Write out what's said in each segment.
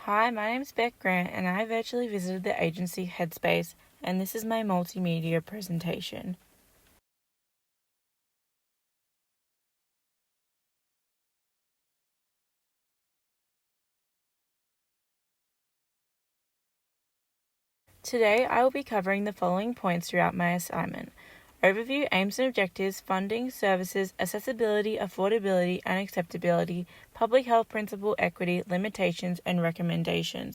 Hi, my name is Beck Grant and I virtually visited the agency Headspace, and this is my multimedia presentation. Today I will be covering the following points throughout my assignment: overview, aims and objectives, funding, services, accessibility, affordability and acceptability, public health principle, equity, limitations and recommendations.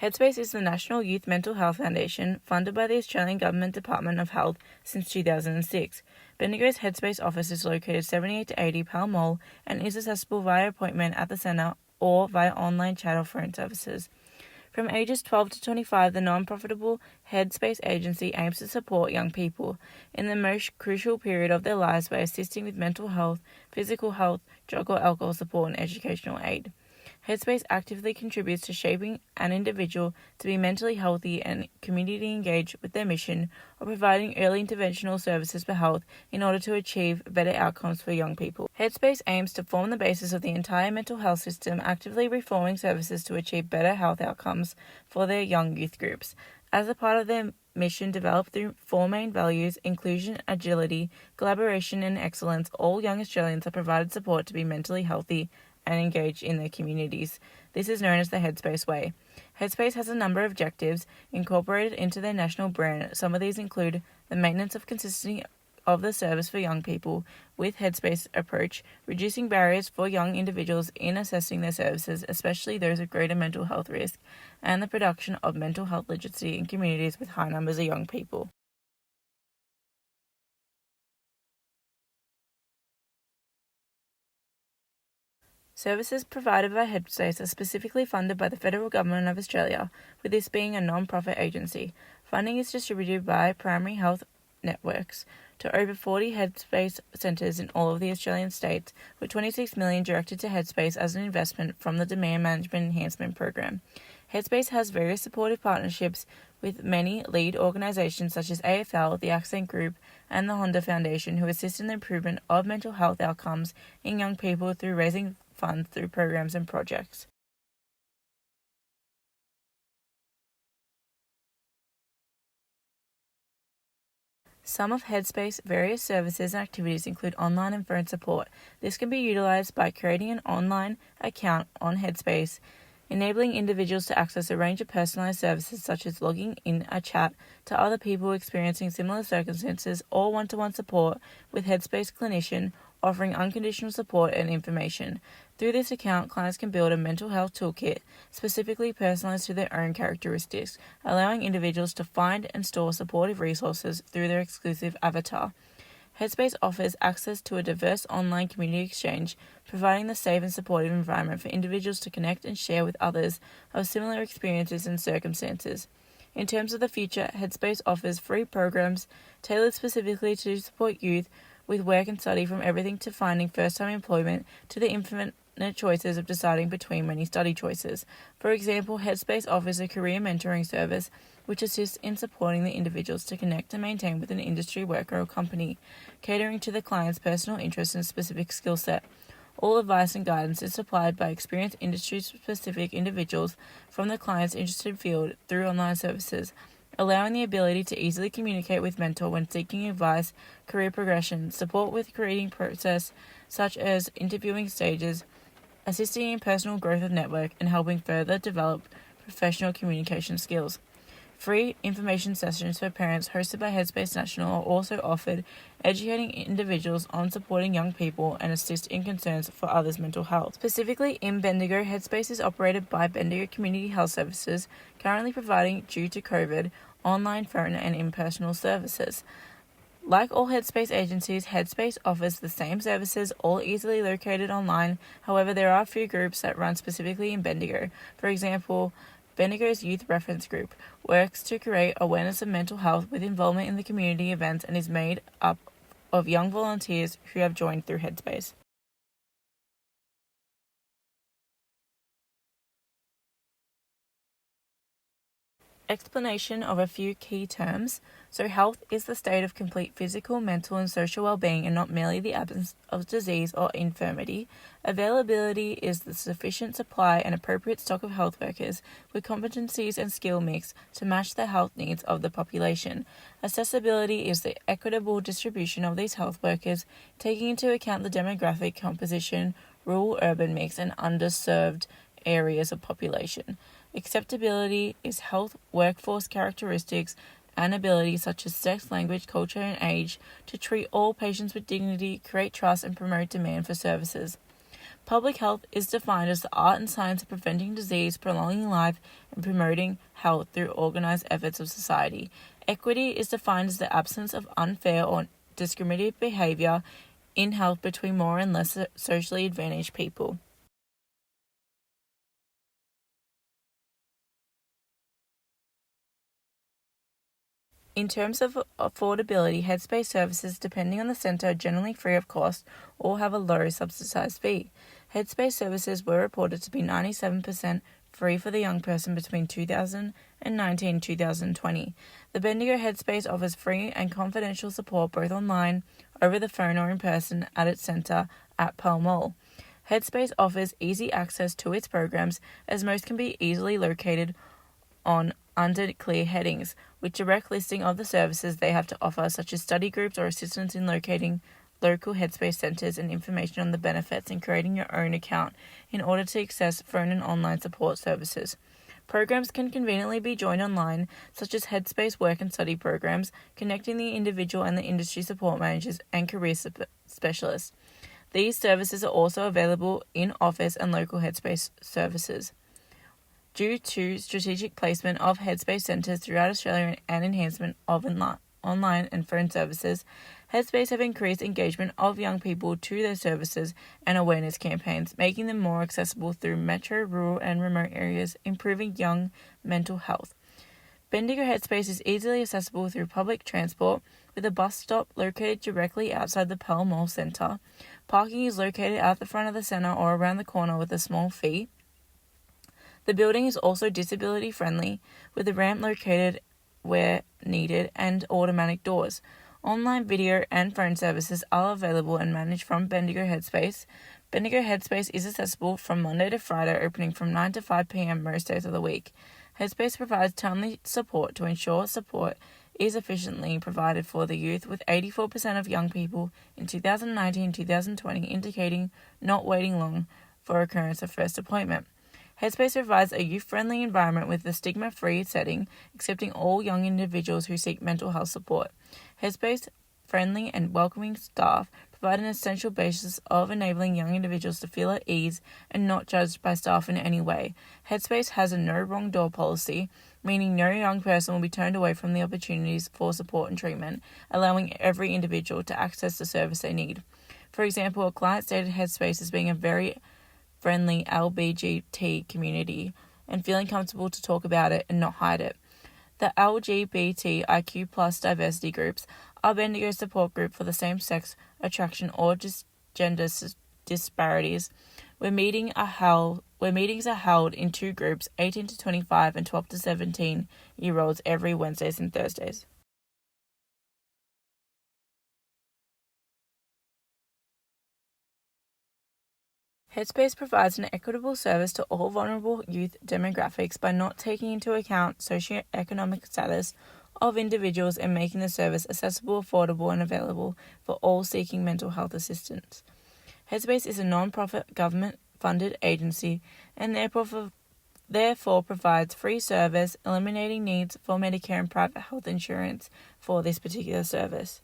Headspace is the National Youth Mental Health Foundation, funded by the Australian Government Department of Health since 2006. Bendigo's Headspace office is located 78 to 80 Pall Mall and is accessible via appointment at the centre or via online chat or phone services. From ages 12 to 25, the non-profitable Headspace agency aims to support young people in the most crucial period of their lives by assisting with mental health, physical health, drug or alcohol support and educational aid. Headspace actively contributes to shaping an individual to be mentally healthy and community engaged with their mission of providing early interventional services for health in order to achieve better outcomes for young people. Headspace aims to form the basis of the entire mental health system, actively reforming services to achieve better health outcomes for their young youth groups. As a part of their mission developed through four main values: inclusion, agility, collaboration and excellence, all young Australians are provided support to be mentally healthy and engaged in their communities. This is known as the Headspace Way. Headspace has a number of objectives incorporated into their national brand. Some of these include the maintenance of consistency of the service for young people with Headspace approach, reducing barriers for young individuals in assessing their services, especially those with greater mental health risk, and the production of mental health literacy in communities with high numbers of young people. Services provided by Headspace are specifically funded by the Federal Government of Australia, with this being a non-profit agency. Funding is distributed by primary health networks to over 40 Headspace centres in all of the Australian states, with $26 million directed to Headspace as an investment from the Demand Management Enhancement Program. Headspace has various supportive partnerships with many lead organisations such as AFL, the Accent Group, and the Honda Foundation, who assist in the improvement of mental health outcomes in young people through raising funds through programs and projects. Some of Headspace's various services and activities include online and phone support. This can be utilized by creating an online account on Headspace, enabling individuals to access a range of personalized services such as logging in a chat to other people experiencing similar circumstances, or one-to-one support with Headspace clinician offering unconditional support and information. Through this account, clients can build a mental health toolkit specifically personalized to their own characteristics, allowing individuals to find and store supportive resources through their exclusive avatar. Headspace offers access to a diverse online community exchange, providing the safe and supportive environment for individuals to connect and share with others of similar experiences and circumstances. In terms of the future, Headspace offers free programs tailored specifically to support youth with work and study, from everything to finding first-time employment to the infinite choices of deciding between many study choices. For example, Headspace offers a career mentoring service which assists in supporting the individuals to connect and maintain with an industry worker or company, catering to the client's personal interests and specific skill set. All advice and guidance is supplied by experienced industry-specific individuals from the client's interested field through online services, allowing the ability to easily communicate with mentor when seeking advice, career progression, support with creating process such as interviewing stages, assisting in personal growth of network, and helping further develop professional communication skills. Free information sessions for parents hosted by Headspace National are also offered, educating individuals on supporting young people and assist in concerns for others' mental health. Specifically in Bendigo, Headspace is operated by Bendigo Community Health Services, currently providing, due to COVID, online, phone and in-person services. Like all Headspace agencies, Headspace offers the same services, all easily located online. However, there are a few groups that run specifically in Bendigo. For example, Bendigo's Youth Reference Group works to create awareness of mental health with involvement in the community events and is made up of young volunteers who have joined through Headspace. Explanation of a few key terms. So health is the state of complete physical, mental, and social well-being and not merely the absence of disease or infirmity. Availability is the sufficient supply and appropriate stock of health workers with competencies and skill mix to match the health needs of the population. Accessibility is the equitable distribution of these health workers, taking into account the demographic composition, rural-urban mix, and underserved areas of population. Acceptability is health workforce characteristics and abilities such as sex, language, culture, and age to treat all patients with dignity, create trust, and promote demand for services. Public health is defined as the art and science of preventing disease, prolonging life, and promoting health through organized efforts of society. Equity is defined as the absence of unfair or discriminative behavior in health between more and less socially advantaged people. In terms of affordability, Headspace services, depending on the centre, are generally free of cost or have a low subsidised fee. Headspace services were reported to be 97% free for the young person between 2019 and 2020. The Bendigo Headspace offers free and confidential support both online, over the phone, or in person at its centre at Pall Mall. Headspace offers easy access to its programs, as most can be easily located on under clear headings, with direct listing of the services they have to offer, such as study groups or assistance in locating local Headspace centres and information on the benefits in creating your own account in order to access phone and online support services. Programs can conveniently be joined online, such as Headspace work and study programs, connecting the individual and the industry support managers and career specialists. These services are also available in office and local Headspace services. Due to strategic placement of Headspace centres throughout Australia and enhancement of online and phone services, Headspace have increased engagement of young people to their services and awareness campaigns, making them more accessible through metro, rural and remote areas, improving young mental health. Bendigo Headspace is easily accessible through public transport, with a bus stop located directly outside the Pall Mall Centre. Parking is located out the front of the centre or around the corner with a small fee. The building is also disability friendly, with a ramp located where needed and automatic doors. Online video and phone services are available and managed from Bendigo Headspace. Bendigo Headspace is accessible from Monday to Friday, opening from 9 to 5 p.m. most days of the week. Headspace provides timely support to ensure support is efficiently provided for the youth, with 84% of young people in 2019-2020 indicating not waiting long for occurrence of first appointment. Headspace provides a youth-friendly environment with a stigma-free setting, accepting all young individuals who seek mental health support. Headspace friendly and welcoming staff provide an essential basis of enabling young individuals to feel at ease and not judged by staff in any way. Headspace has a no wrong door policy, meaning no young person will be turned away from the opportunities for support and treatment, allowing every individual to access the service they need. For example, a client stated Headspace as being a very friendly LGBT community and feeling comfortable to talk about it and not hide it. The LGBTIQ plus diversity groups are Bendigo's support group for the same-sex attraction or gender disparities, where meetings are held in two groups, 18 to 25 and 12 to 17-year-olds, every Wednesdays and Thursdays. Headspace provides an equitable service to all vulnerable youth demographics by not taking into account socioeconomic status of individuals and making the service accessible, affordable, and available for all seeking mental health assistance. Headspace is a non-profit government-funded agency and therefore provides free service, eliminating needs for Medicare and private health insurance for this particular service.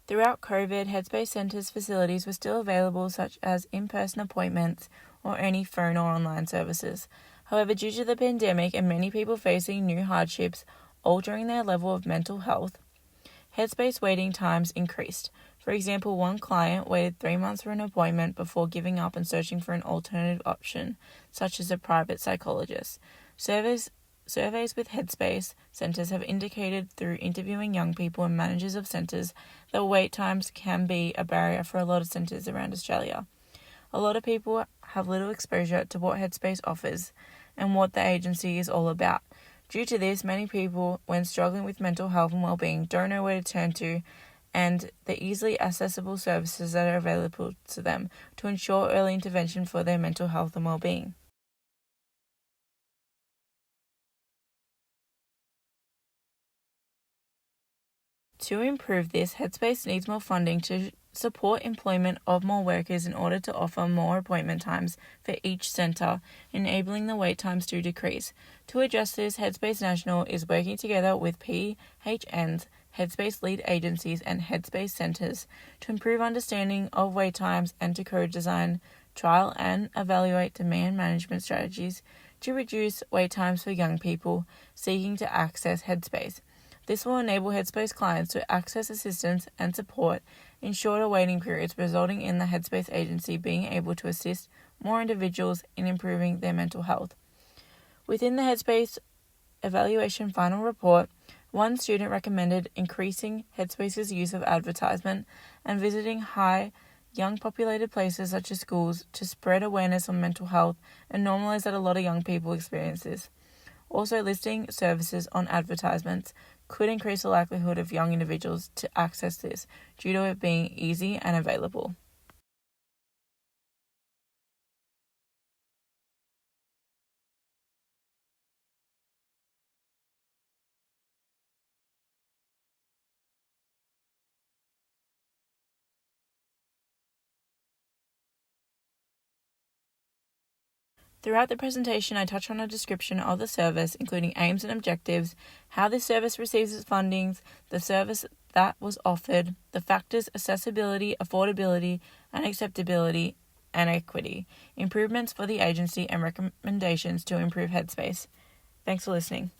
Throughout COVID, Headspace Centre's facilities were still available, such as in-person appointments or any phone or online services. However, due to the pandemic and many people facing new hardships altering their level of mental health, Headspace waiting times increased. For example, one client waited 3 months for an appointment before giving up and searching for an alternative option, such as a private psychologist. Service surveys with Headspace centres have indicated through interviewing young people and managers of centres that wait times can be a barrier for a lot of centres around Australia. A lot of people have little exposure to what Headspace offers and what the agency is all about. Due to this, many people, when struggling with mental health and well-being, don't know where to turn to and the easily accessible services that are available to them to ensure early intervention for their mental health and well-being. To improve this, Headspace needs more funding to support employment of more workers in order to offer more appointment times for each centre, enabling the wait times to decrease. To address this, Headspace National is working together with PHNs, Headspace lead agencies and Headspace centres to improve understanding of wait times and to co-design, trial and evaluate demand management strategies to reduce wait times for young people seeking to access Headspace. This will enable Headspace clients to access assistance and support in shorter waiting periods, resulting in the Headspace agency being able to assist more individuals in improving their mental health. Within the Headspace evaluation final report, one student recommended increasing Headspace's use of advertisement and visiting high, young populated places such as schools to spread awareness on mental health and normalize that a lot of young people experience this. Also, listing services on advertisements could increase the likelihood of young individuals to access this due to it being easy and available. Throughout the presentation, I touch on a description of the service, including aims and objectives, how this service receives its fundings, the service that was offered, the factors accessibility, affordability, and acceptability, and equity, improvements for the agency, and recommendations to improve Headspace. Thanks for listening.